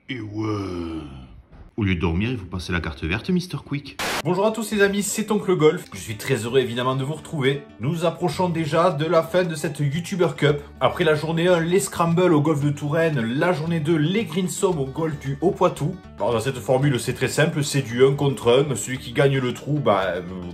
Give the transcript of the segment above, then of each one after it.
Et ouais. Au lieu de dormir, il faut passer la carte verte, Mr. Quick. Bonjour à tous les amis, c'est Oncle Golf. Je suis très heureux évidemment de vous retrouver. Nous nous approchons déjà de la fin de cette YouTuber Cup. Après la journée 1, les Scrambles au golf de Touraine, la journée 2, les Greensom au golf du Haut-Poitou. Alors dans cette formule, c'est très simple, c'est du 1 contre 1. Celui qui gagne le trou,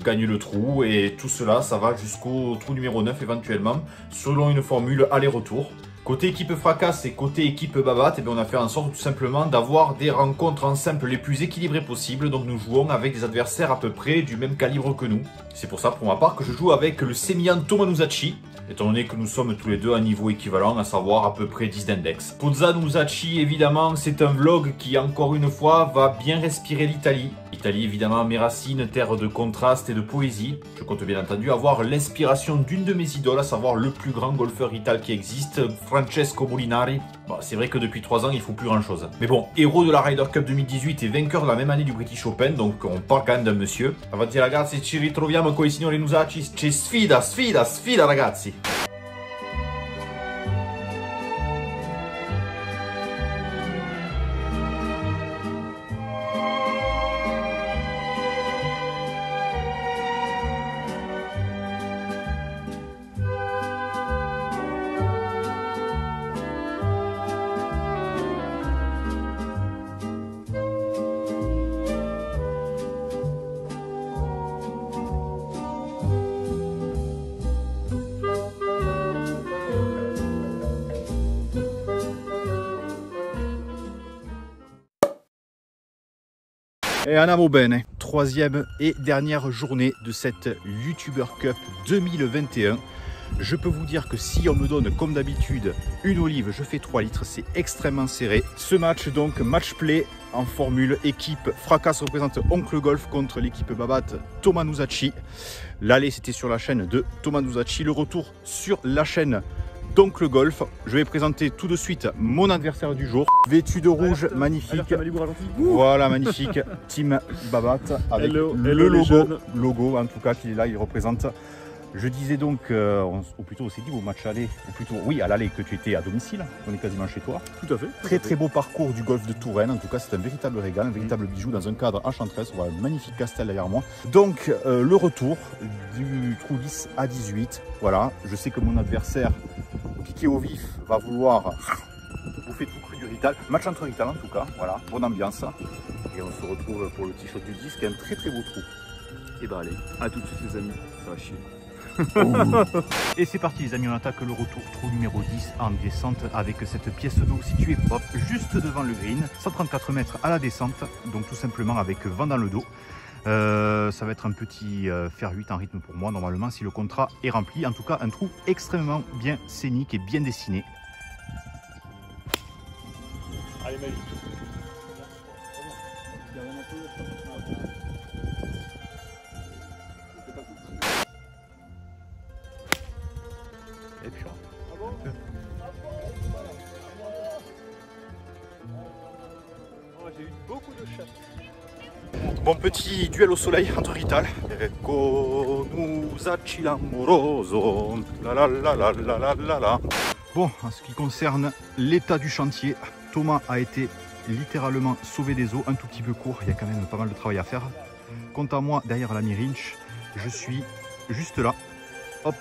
gagne le trou. Et tout cela, ça va jusqu'au trou numéro 9 éventuellement, selon une formule aller-retour. Côté équipe Fracasse et côté équipe Babat, on a fait en sorte tout simplement d'avoir des rencontres en simple les plus équilibrées possibles. Donc nous jouons avec des adversaires à peu près du même calibre que nous. C'est pour ça pour ma part que je joue avec le Semian Tomanuzachi, étant donné que nous sommes tous les deux à niveau équivalent, à savoir à peu près 10 d'index. Tomanuzachi évidemment, c'est un vlog qui encore une fois va bien respirer l'Italie. L'Italie évidemment mes racines, terre de contraste et de poésie. Je compte bien entendu avoir l'inspiration d'une de mes idoles, à savoir le plus grand golfeur italien qui existe, Francesco Molinari. Bon, c'est vrai que depuis 3 ans il faut plus grand chose. Mais bon, héros de la Ryder Cup 2018 et vainqueur de la même année du British Open, donc on parle quand même d'un monsieur. Avanti ragazzi, ci ritroviamo con i signori Nusaci, c'è sfida, sfida, sfida ragazzi. Et andiamo bene, troisième et dernière journée de cette YouTuber Cup 2021. Je peux vous dire que si on me donne comme d'habitude une olive, je fais 3 litres, c'est extrêmement serré. Ce match donc, match play en formule équipe Fracasse représente Oncle Golf contre l'équipe Babat Tomanuzachi. L'aller c'était sur la chaîne de Tomanuzachi, le retour sur la chaîne d'Oncle Golf. Je vais présenter tout de suite mon adversaire du jour, vêtu de rouge, magnifique. Voilà, magnifique, Team Babat avec le logo en tout cas qu'il est là, il représente. Je disais donc, ou plutôt on s'est dit au match aller, ou plutôt oui à l'aller que tu étais à domicile, on est quasiment chez toi. Tout à fait. Très beau parcours du golf de Touraine, en tout cas c'est un véritable régal, un véritable bijou dans un cadre enchanteresse. On voit un magnifique castel derrière moi. Donc le retour du trou 10 à 18, voilà, je sais que mon adversaire piqué au vif va vouloir bouffer tout cru du Rital. Match entre Rital en tout cas, voilà, bonne ambiance. Et on se retrouve pour le t-shirt du 10 qui est un très beau trou. Et bah allez, à tout de suite les amis, ça va chier. Et c'est parti les amis, on attaque le retour, trou numéro 10 en descente avec cette pièce d'eau située juste devant le green, 134 mètres à la descente, donc tout simplement avec vent dans le dos. Ça va être un petit fer 8 en rythme pour moi normalement si le contrat est rempli. En tout cas un trou extrêmement bien scénique et bien dessiné. Allez Malik. Et puis J'ai eu beaucoup de chats. bon petit duel au soleil entre Rital. Bon, en ce qui concerne l'état du chantier, Thomas a été littéralement sauvé des eaux, un tout petit peu court, il y a quand même pas mal de travail à faire. Quant à moi, derrière l'ami Rinch, je suis juste là. Hop,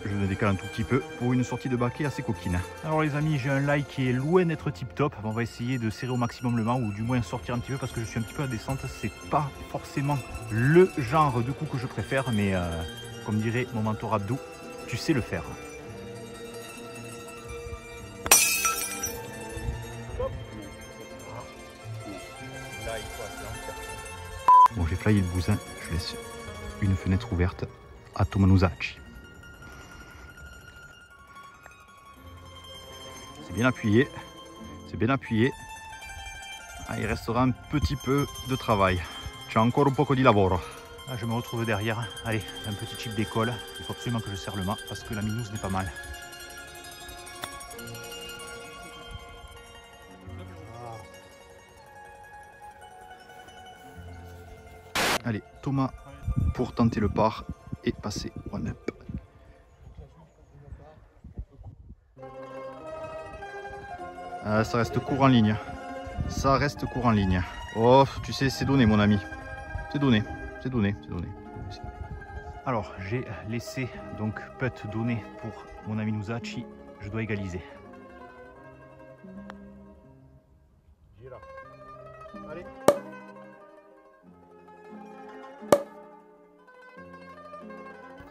je me décale un tout petit peu pour une sortie de baquet assez coquine. Alors les amis, j'ai un lie qui est loin d'être tip top. On va essayer de serrer au maximum le mât ou du moins sortir un petit peu parce que je suis un petit peu à descente. C'est pas forcément le genre de coup que je préfère, mais comme dirait mon mentor Abdou, tu sais le faire. Bon, j'ai flyé le bousin, je laisse une fenêtre ouverte à Tomanuzachi. C'est bien appuyé, c'est bien appuyé. Ah, il restera un petit peu de travail. C'è ancora un poco di lavoro. Là, je me retrouve derrière. Allez, un petit chip d'école. Il faut absolument que je serre le mât parce que la minouse n'est pas mal. Allez, Thomas pour tenter le par et passer one up. Ça reste court en ligne. Ça reste court en ligne. Oh, tu sais, c'est donné, mon ami. C'est donné, c'est donné, c'est donné. Alors, j'ai laissé donc putt donné pour mon ami Nusachi. Je dois égaliser. Allez.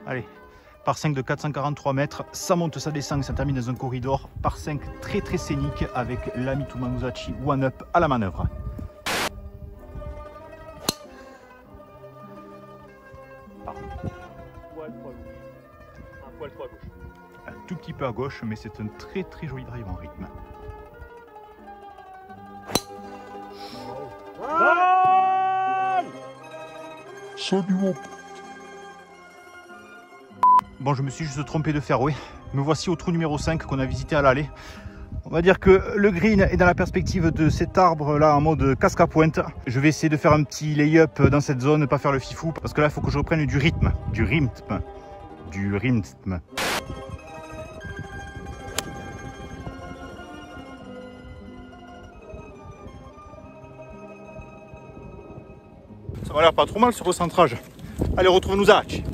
Allez, par 5 de 443 mètres, ça monte, ça descend, ça termine dans un corridor. Par 5 très scénique avec l'ami Touma Nusachi one up à la manœuvre. Un poil trop à gauche. Un tout petit peu à gauche, mais c'est un très joli drive en rythme. Bon, je me suis juste trompé de fairway. Me voici au trou numéro 5 qu'on a visité à l'aller. On va dire que le green est dans la perspective de cet arbre là en mode casque à pointe. Je vais essayer de faire un petit lay-up dans cette zone, pas faire le fifou, parce que là il faut que je reprenne du rythme. Ça m'a l'air pas trop mal ce recentrage. Allez, retrouve Nusachi.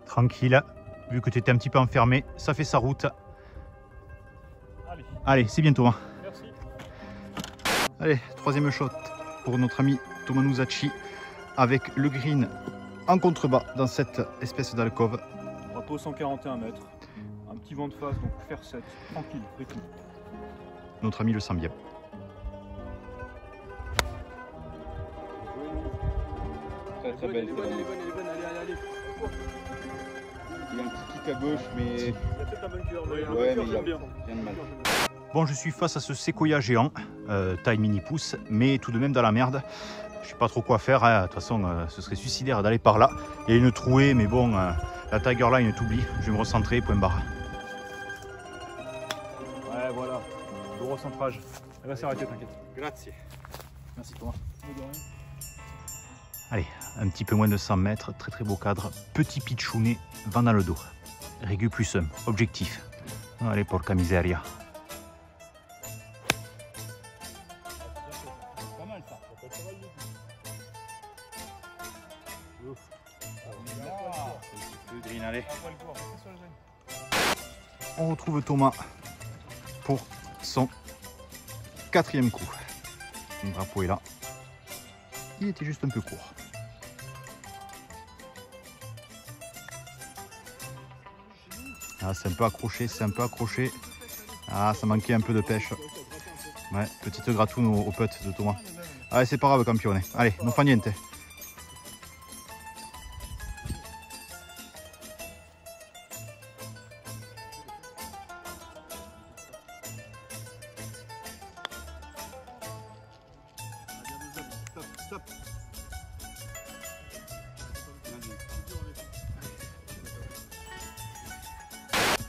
Tranquille, vu que tu étais un petit peu enfermé, ça fait sa route. Allez, c'est bientôt. Hein. Merci. Allez, troisième shot pour notre ami Touma Nusachi avec le green en contrebas dans cette espèce d'alcôve. Drapeau 141 mètres. Un petit vent de face, donc faire 7. Tranquille, très cool. Notre ami le sent bien. Très belle. Elle est bonne, allez. Il y a un petit kick à gauche, mais... Il y a peut-être un bunker, ouais, mais il y a bien. rien de mal. Bon, je suis face à ce séquoia géant, taille mini pouce, mais tout de même dans la merde. Je sais pas trop quoi faire, hein. De toute façon, ce serait suicidaire d'aller par là. Il y a une trouée, mais bon, la Tiger Line t'oublie. Je vais me recentrer, point barre. Ouais, voilà. Le recentrage. Elle va s'arrêter, t'inquiète. Grazie. Merci Thomas. Allez, un petit peu moins de 100 mètres, très beau cadre. Petit pitchounet, vent dans le dos. Régu plus 1, objectif. Allez, porca miseria. Pas mal ça. Ça peut être pas mal du tout. Green, allez. On va le voir, restez sur le green. On retrouve Thomas pour son 4e coup. Le drapeau est là. Il était juste un peu court. Ah, c'est un peu accroché, Ah, ça manquait un peu de pêche. Ouais, petite gratoune au putt de Thomas. Allez, c'est pas grave, campione. Allez, non fa niente.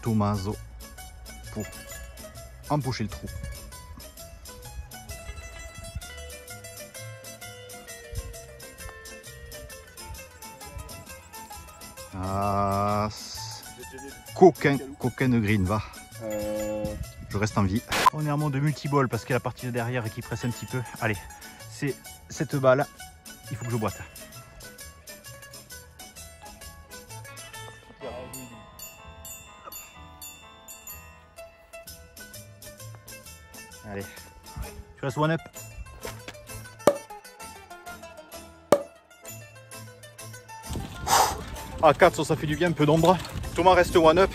Tommaso pour empocher le trou. Ah, coquin de green, va. Je reste en vie. On est en mode multi-ball parce qu'il y a la partie de derrière qui presse un petit peu. Allez, c'est cette balle, il faut que je boite. Allez, tu restes one up. À 4, ça fait du bien, un peu d'ombre. Thomas reste one up.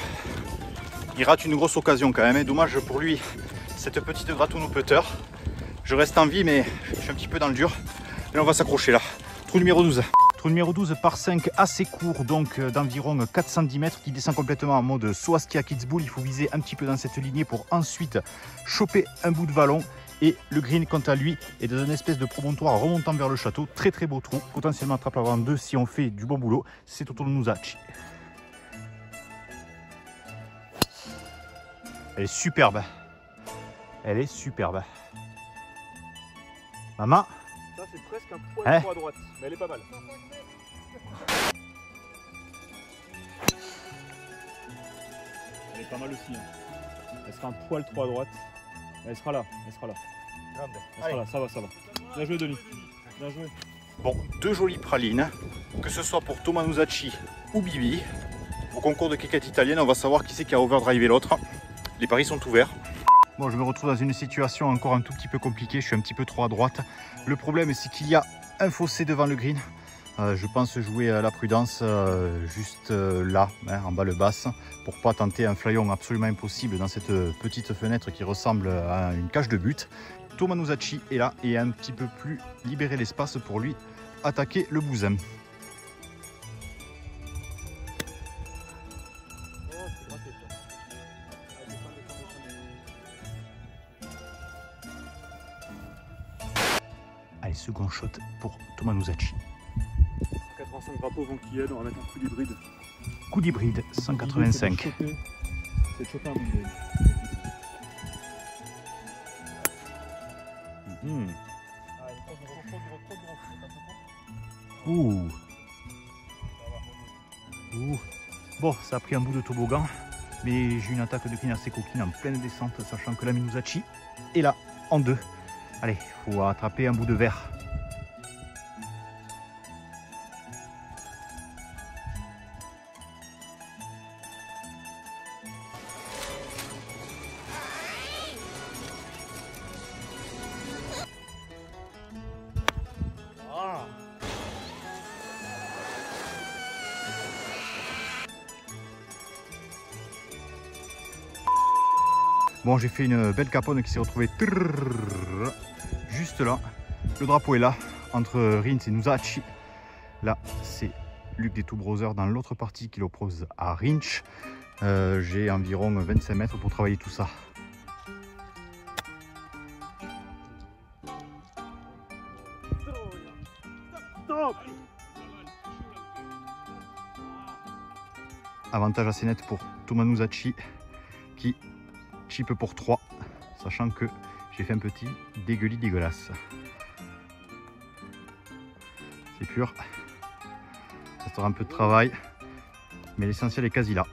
Il rate une grosse occasion quand même. Dommage pour lui, cette petite gratoune au putter. Je reste en vie, mais je suis un petit peu dans le dur. Et on va s'accrocher là. Trou numéro 12. Trou numéro 12 par 5, assez court, donc d'environ 410 mètres, qui descend complètement en mode Soaskia Kitzbühel. Il faut viser un petit peu dans cette lignée pour ensuite choper un bout de vallon. Et le green, quant à lui, est dans une espèce de promontoire remontant vers le château. Très beau trou, potentiellement attrape avant 2 si on fait du bon boulot. C'est autour de Nusachi. Elle est superbe. Elle est superbe. Maman. Ça, c'est presque un poil trop à droite, mais elle est pas mal. Elle est pas mal aussi. Hein. Elle sera un poil trop à droite. Elle sera là, elle sera là. Elle sera là, ça va, ça va. Bien joué Denis. Bien joué. Bon, deux jolies pralines, que ce soit pour Thomas Nuzacci ou Bibi. Au concours de quéquette italienne, on va savoir qui c'est qui a overdrivé l'autre. Les paris sont ouverts. Bon, je me retrouve dans une situation encore un tout petit peu compliquée. Je suis un petit peu trop à droite. Le problème, c'est qu'il y a un fossé devant le green. Je pense jouer à la prudence juste là, hein, en bas le basse, pour pas tenter un fly-on absolument impossible dans cette petite fenêtre qui ressemble à une cage de but. Thomas Nuzacci est là et a un petit peu plus libéré l'espace pour lui attaquer le bousin. Allez, second shot pour Thomas Nuzacci. 85 drapeaux vont qu'il y ait, on va mettre un coup d'hybride. Coup d'hybride, 185. C'est de choper un bout de Ouh. Ouh. Bon, ça a pris un bout de toboggan, mais j'ai une attaque de green assez coquine en pleine descente, sachant que l'ami Nuzacci est là, en deux. Allez, il faut attraper un bout de verre. Bon, j'ai fait une belle caponne qui s'est retrouvée juste là. Le drapeau est là, entre Rins et Nuzacci. Là, c'est Luc des Two Brothers dans l'autre partie qui l'oppose à Rinch. J'ai environ 25 mètres pour travailler tout ça. Avantage assez net pour Thomas Nuzacci qui chip pour 3, sachant que j'ai fait un petit dégueulasse. C'est pur. Ça sera un peu de travail, mais l'essentiel est quasi là.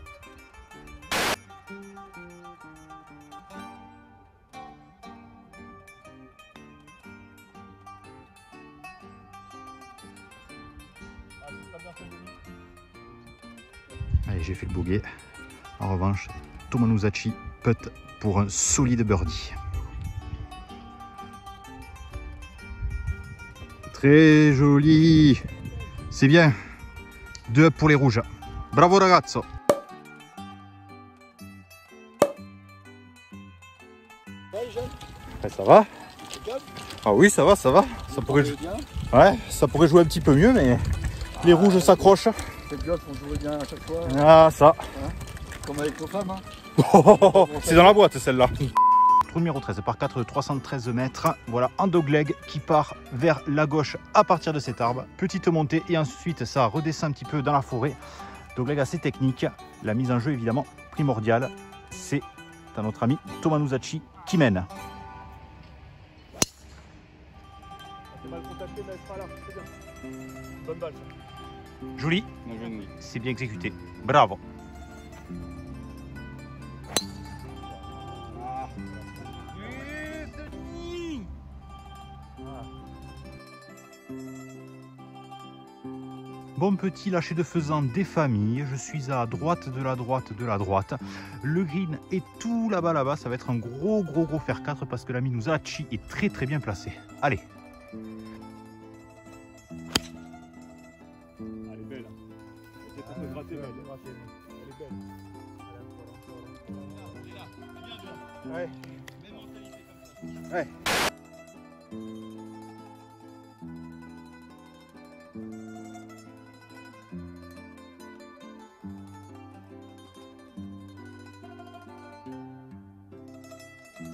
Allez, j'ai fait le bogey. En revanche, Thomas Nuzacci putt pour un solide birdie. Très joli. C'est bien. 2 up pour les rouges. Bravo ragazzo. Ça va? Ah oui, ça va, ça va. Ça pourrait... Ouais, ça pourrait jouer un petit peu mieux, mais les rouges s'accrochent. C'est bien qu'on jouait bien à chaque fois. Ah, ça. Hein, comme avec vos femmes. Hein. C'est dans la boîte celle-là. Trou numéro 13 par 4 de 313 mètres. Voilà un dogleg qui part vers la gauche à partir de cet arbre. Petite montée et ensuite ça redescend un petit peu dans la forêt. Dogleg assez technique. La mise en jeu évidemment primordiale. C'est à notre ami Thomas Nuzacci qui mène. Bonne balle. Joli. C'est bien exécuté. Bravo. Bon petit lâcher de faisant des familles, je suis à droite de la droite de la droite. Le green est tout là-bas, ça va être un gros fer 4 parce que l'ami Nuzacci est très bien placé. Allez. Elle est belle. C'est pour te gratter, elle est belle. Ouais. Ouais.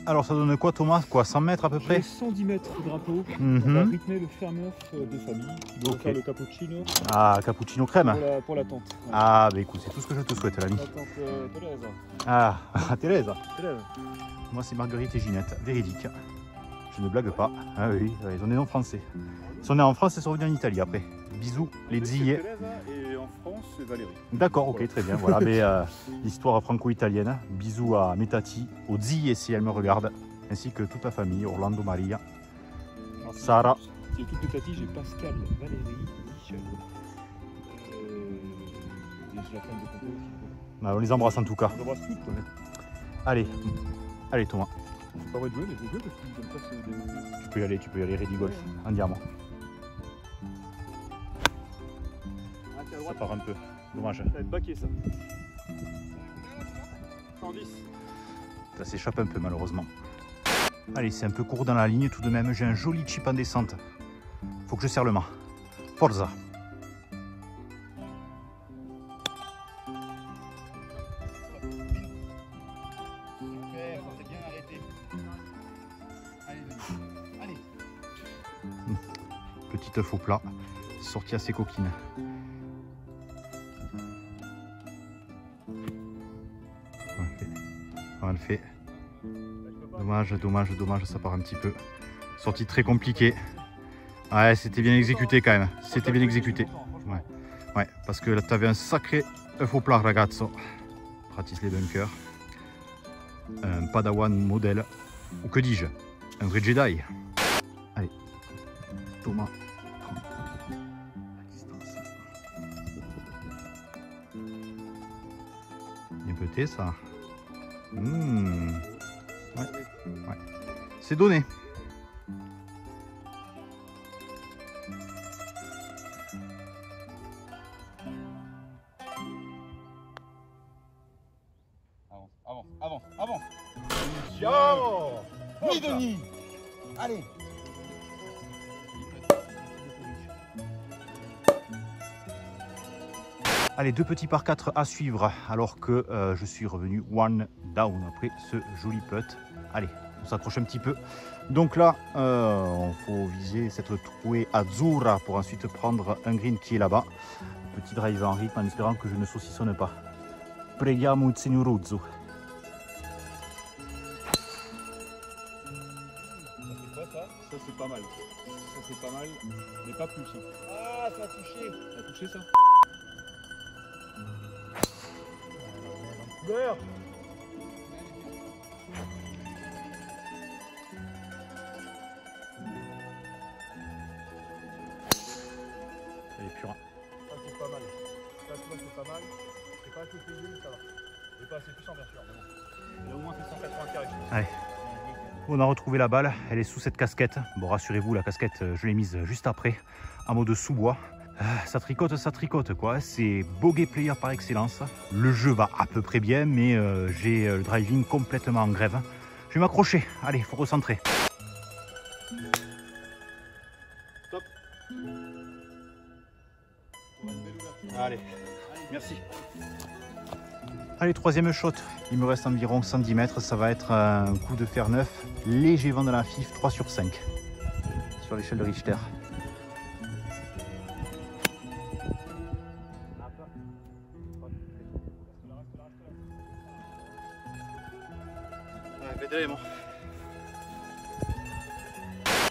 Alors ça donne quoi Thomas? Quoi, 100 mètres à peu près? 110 mètres de drapeau. On va rythmer le fer 9 de famille. On va faire le cappuccino. Ah, cappuccino crème. Pour la tente. Ouais. Ah, bah écoute, c'est tout ce que je te souhaite l'ami. La tente Thérèse. Ah, Thérèse. Thérèse. Moi c'est Marguerite et Ginette, véridique. Je ne blague pas. Ah oui, ils ont des noms français. Ils sont nés en France et sont revenus en Italie après. Bisous les Zillés. Et en France et Valérie. D'accord, ok, très bien. Voilà, mais l'histoire franco-italienne. Bisous à Metati, au Zi, si elle me regarde, ainsi que toute la famille, Orlando, Maria, Alors, Sarah. Si tout est Tati, j'ai Pascal, Valérie, Michel. Et j'ai la femme de Conto aussi. On les embrasse en tout cas. On embrasse toutes. Quoi. Allez, allez Thomas, C'est pas vrai de jouer, mais je vais jouer parce qu'ils me donnent pas ce tu peux y aller, Ready Golf, en diamant. Ça part un peu, dommage. Ça va être baqué ça. 110. Ça s'échappe un peu malheureusement. Allez, c'est un peu court dans la ligne tout de même, j'ai un joli chip en descente. Faut que je serre le mât. Forza. Petite faux plat, sortie assez coquine. On le fait. Dommage, dommage, dommage, ça part un petit peu. Sortie très compliquée. Ouais, c'était bien exécuté quand même. C'était bien exécuté. Ouais, ouais, parce que là, tu avais un sacré faux plat, ragazzo. Pratique les bunkers. Un padawan modèle. Ou que dis-je? Un vrai Jedi. Allez, Thomas. Bien pété ça. Ouais, ouais. C'est donné. Avance, avance, avance, avance. Ciao. Oui, Denis. Allez. Allez, 2 petits par 4 à suivre alors que je suis revenu one down après ce joli putt. Allez, on s'accroche un petit peu. Donc là, il faut viser cette trouée azzurra pour ensuite prendre un green qui est là-bas. Petit drive en rythme en espérant que je ne saucissonne pas. Preghiamo il signoruzzo. Ça c'est pas mal. Ça c'est pas mal, mais pas plus. Hein. Ah, ça a touché. Ça a touché ça. Couleur. Elle est pure. Ça c'est pas mal. Ça tu vois c'est pas mal. C'est pas assez payé mais ça va. C'est pas assez puissant bien sûr. Mais bon. Il a au moins fait 180 carrés. Allez. On a retrouvé la balle, elle est sous cette casquette. Bon, rassurez-vous, la casquette, je l'ai mise juste après, en mode sous-bois. Ça tricote quoi. C'est bogey player par excellence. Le jeu va à peu près bien, mais j'ai le driving complètement en grève. Je vais m'accrocher. Allez, il faut recentrer. Stop. Allez, merci. Allez, troisième shot. Il me reste environ 110 mètres. Ça va être un coup de fer neuf. Léger vent de la FIF, 3 sur 5. Sur l'échelle de Richter.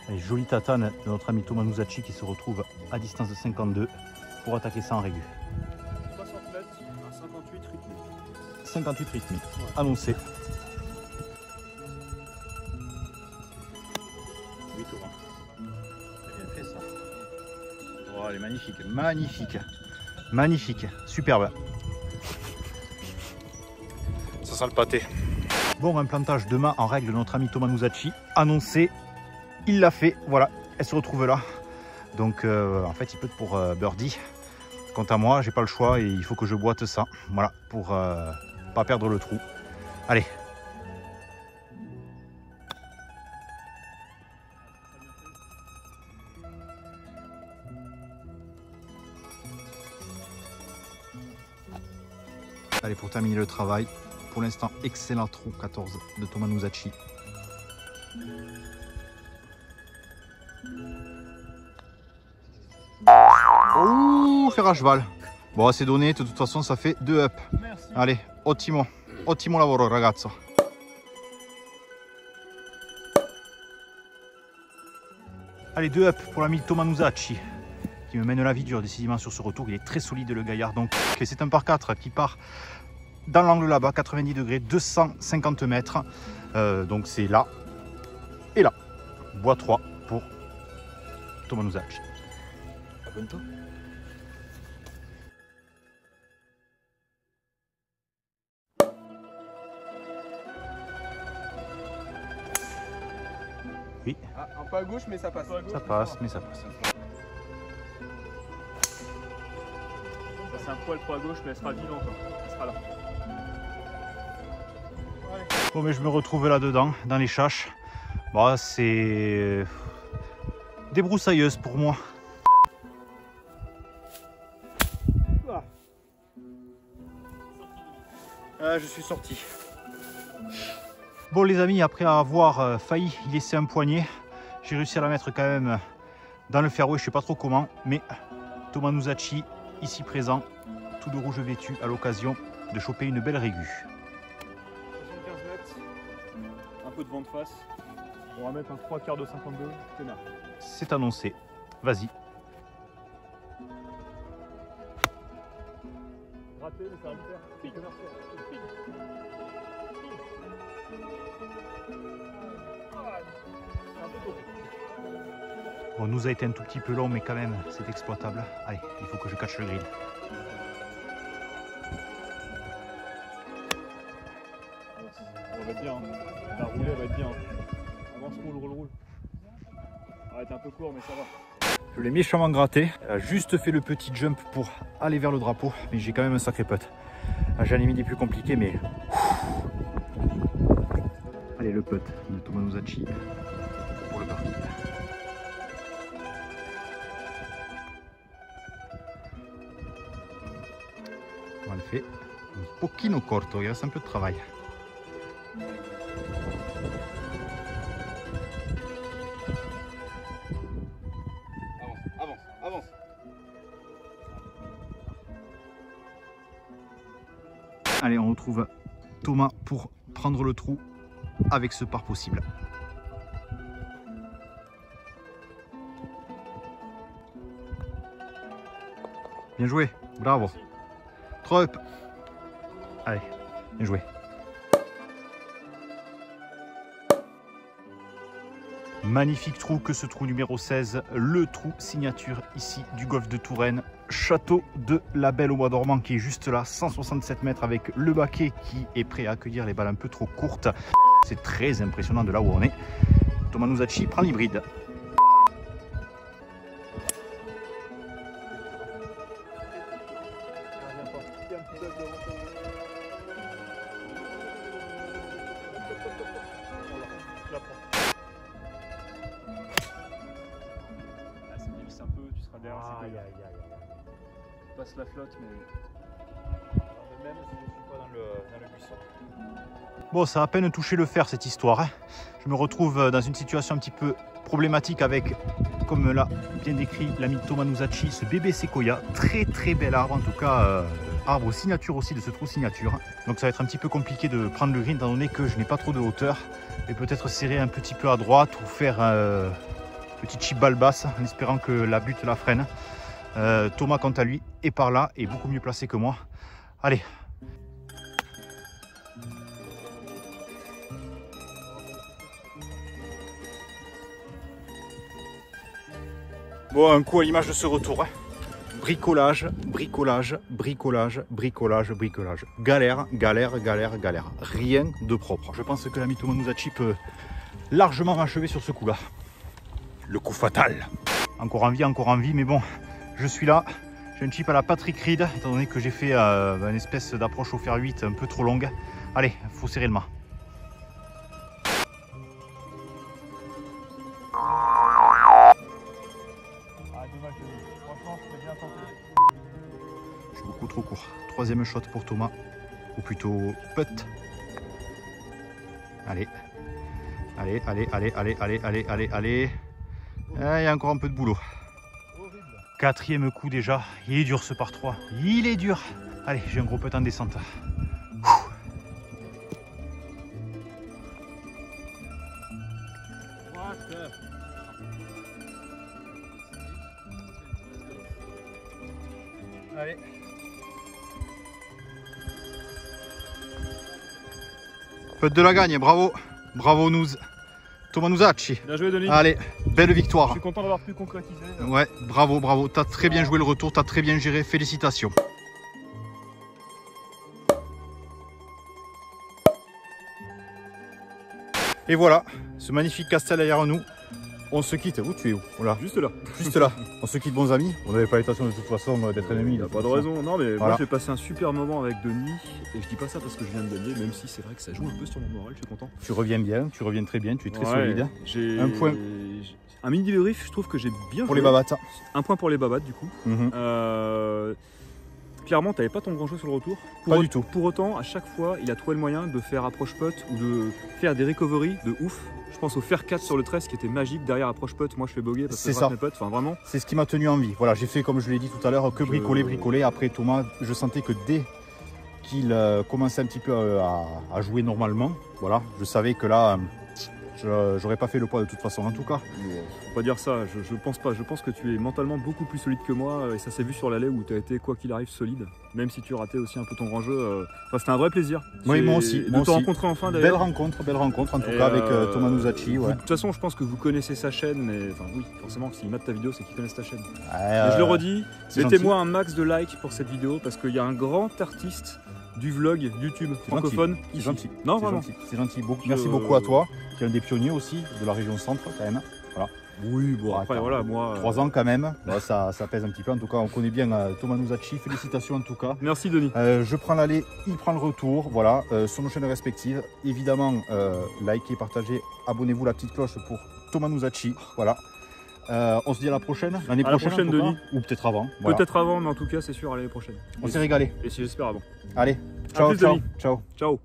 Allez, jolie tatane de notre ami Thomas Nuzacci qui se retrouve à distance de 52 pour attaquer ça en régu. 60 mètres à 58 rythmique. 58 rythmique, annoncé. Oui Thomas, t'as bien fait ça. Oh, elle est magnifique, magnifique, magnifique, superbe. Ça sent le pâté. Bon, un plantage de mât en règle de notre ami Thomas Nuzacci, annoncé, il l'a fait, voilà, elle se retrouve là. Donc en fait il peut être pour birdie. Quant à moi, j'ai pas le choix et il faut que je boite ça, voilà, pour pas perdre le trou. Allez. Allez, pour terminer le travail, pour l'instant, excellent trou 14 de Thomas Nuzacci. Ouh, fer à cheval. Bon, c'est donné, de toute façon, ça fait 2 up. Merci. Allez, ottimo. Ottimo lavoro, ragazzo. Allez, 2 up pour l'ami Thomas Nuzacci. qui me mène la vie dure décidément sur ce retour. Il est très solide le gaillard. Donc c'est un par 4 qui part dans l'angle là-bas, 90 degrés, 250 mètres. Donc c'est là et là. Bois 3 pour Thomas Nuzacci. Abonne-toi. Oui. Ah, un peu à gauche, mais ça passe. Ça passe, mais ça passe. C'est un poil pour à gauche, mais elle sera vivante. Elle sera là. Bon, mais je me retrouve là-dedans, dans les chaches. Bon, c'est débroussailleuse pour moi. Ah, je suis sorti. Bon les amis, après avoir failli y laisser un poignet, j'ai réussi à la mettre quand même dans le fairway, je sais pas trop comment, mais Thomas Nuzacci, ici présent, tout de rouge vêtu, à l'occasion de choper une belle régu. 75 mètres, un peu de vent de face. On va mettre un 3/4 de 52, peinard. C'est annoncé, vas-y. Raté, mais ça va le faire. Pique, commercial. Pique. Un peu tôt. Bon, nous a été un tout petit peu long, mais quand même, c'est exploitable. Allez, il faut que je catche le green. On va être bien. La roulée va être bien. Avance, roule. Arrête un peu court, mais ça va. Je l'ai méchamment gratté. Elle a juste fait le petit jump pour aller vers le drapeau, mais j'ai quand même un sacré putt. J'en ai mis des plus compliqués, mais... Allez, le putt de Thomas Nuzacci pour le birdie. On le fait un pochino corto, il reste un peu de travail. Avance. Allez, on retrouve Thomas pour prendre le trou avec ce par possible. Bien joué, bravo. Trop up. Allez, bien joué. Magnifique trou que ce trou numéro 16, le trou signature ici du golfe de Touraine, château de la Belle au Bois dormant qui est juste là, 167 mètres avec le baquet qui est prêt à accueillir les balles un peu trop courtes. C'est très impressionnant de là où on est. Thomas Nuzacci prend l'hybride. Un peu, tu seras derrière. Passe la flotte, mais même si je suis pas dans le buisson. Bon, ça a à peine touché le fer cette histoire. Hein. Je me retrouve dans une situation un petit peu problématique avec, comme l'a bien décrit l'ami Thomas Nuzacci, ce bébé séquoia. Très très bel arbre, en tout cas arbre signature aussi de ce trou signature. Donc ça va être un petit peu compliqué de prendre le green étant donné que je n'ai pas trop de hauteur. Et peut-être serrer un petit peu à droite ou faire petite chip balle basse en espérant que la butte la freine. Thomas quant à lui est par là, est beaucoup mieux placé que moi. Allez. Bon, un coup à l'image de ce retour. Hein. Bricolage, bricolage, bricolage, bricolage, bricolage. Galère, galère, galère, galère. Rien de propre. Je pense que l'ami Thomas Nuzacci peut largement m'achever sur ce coup-là. Le coup fatal. Encore en vie, mais bon, je suis là. J'ai un chip à la Patrick Reed, étant donné que j'ai fait une espèce d'approche au fer 8 un peu trop longue. Allez, il faut serrer le mât. Je suis beaucoup trop court. Troisième shot pour Thomas, ou plutôt putt. Allez, allez, allez, allez, allez, allez, allez, allez, allez. Il y a encore un peu de boulot. Quatrième coup déjà. Il est dur ce par 3. Il est dur. Allez, j'ai un gros putt en descente. Faites de la gagne, bravo. Bravo Thomas Nuzzacci. Bien joué, Denis. Allez, belle Je victoire. suis content d'avoir pu concrétiser. Ouais, bravo, bravo. T'as très bien joué le retour, t'as très bien géré. Félicitations. Et voilà, ce magnifique castel derrière nous. On se quitte. Où tu es où? Voilà. Juste là. Juste là. On se quitte, bons amis. On n'avait pas l'intention de toute façon d'être ennemis. Il n'y a pas de raison. Non, mais Voilà. moi j'ai passé un super moment avec Denis. Et je dis pas ça parce que je viens de gagner, même si c'est vrai que ça joue un peu sur mon moral, je suis content. Tu reviens bien, tu reviens très bien, tu es très Ouais, solide. J'ai Un point. Un mini débrief, je trouve que j'ai bien Pour joué. les babattes. Un point pour les babattes du coup. Mhm. Clairement, t'avais pas ton grand jeu sur le retour. Pas du tout. Pour autant, à chaque fois, il a trouvé le moyen de faire approche putt ou de faire des recoveries de ouf. Je pense au faire 4 sur le 13 qui était magique. Derrière approche putt, moi je fais boguer parce que C'est je rate ça. mes putts. Enfin vraiment. C'est ce qui m'a tenu en vie. Voilà, j'ai fait comme je l'ai dit tout à l'heure, que bricoler. Après Thomas, je sentais que dès qu'il commençait un petit peu à jouer normalement, voilà, je savais que là, j'aurais pas fait le poids de toute façon en tout cas. Faut pas dire ça, je pense pas. Je pense que tu es mentalement beaucoup plus solide que moi et ça s'est vu sur l'allée où tu as été quoi qu'il arrive solide. Même si tu ratais aussi un peu ton grand jeu. Enfin, c'était un vrai plaisir. Oui, C'est- moi aussi. De Moi te aussi. rencontrer enfin Belle d'ailleurs. rencontre en tout Et cas avec Thomas Nuzzacci. vous- Ouais. De toute façon, je pense que vous connaissez sa chaîne, mais enfin oui, forcément, s'ils mettent ta vidéo, c'est qu'ils connaissent ta chaîne. Mais je le redis, c'est mettez-moi un max de likes pour cette vidéo parce qu'il y a un grand artiste du vlog YouTube francophone C'est ici. gentil. Non, C'est vraiment. gentil. C'est gentil. Merci beaucoup à toi, qui est un des pionniers aussi de la région centre quand même. Voilà. Oui, bon, après, Attends, voilà, moi. 3 ans quand même, ouais, ça pèse un petit peu. En tout cas, on connaît bien Thomas Nuzzacci. Félicitations en tout cas. Merci, Denis. Je prends l'aller, il prend le retour. Voilà, sur nos chaînes respectives. Évidemment, likez, partagez, abonnez-vous, la petite cloche pour Thomas Nuzzacci. Voilà. On se dit à la prochaine, l'année À la prochaine, prochaine, en tout cas, Denis. ou peut-être avant. Voilà. Peut-être avant, mais en tout cas, c'est sûr, à l'année prochaine. On s'est régalé. Et si j'espère avant. Allez, À ciao, plus, ciao, Denis. ciao. Ciao.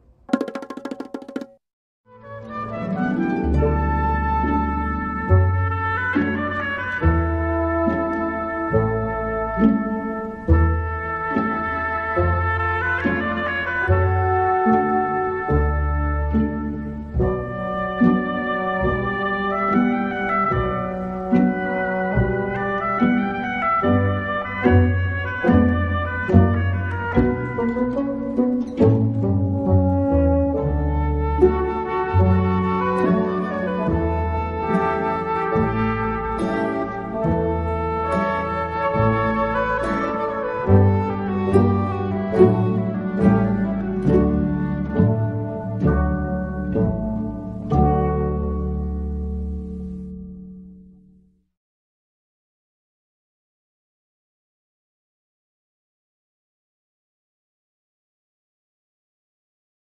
Thank you.